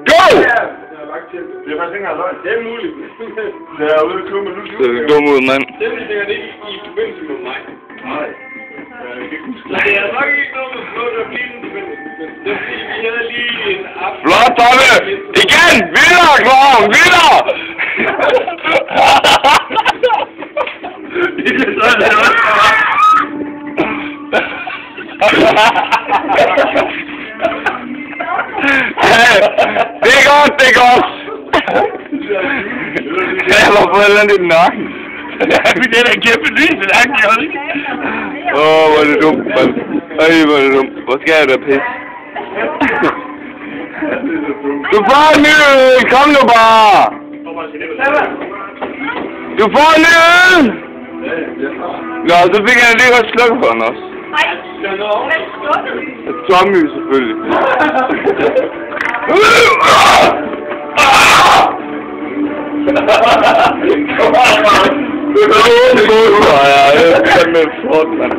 Go! Det er faktisk ikke engang løgn. Det er muligt. Det er ude i klubben, men nu Det er dum ud, mand. det er det ikke i forbindelse med mig. Nej. Det er nok ikke noget med flot og blive en forbindelse. Det er fordi, vi havde lige en aften. Flot, Tomme! Igen! Videre, Klovn! Videre! Det er sådan, det er Det er godt, det er godt! Jeg har fået et eller andet i nakken. det er da kæmpe lys, det er ikke? Hvor er det dumt, mand. Hvor er det dumt. Hvor skal jeg da pisse? Du får en ny øl! Kom nu bare! Du får en ny øl! Nå, så fik jeg lige godt slukke for den også. Tommy selvfølgelig. Det er med flot, mand.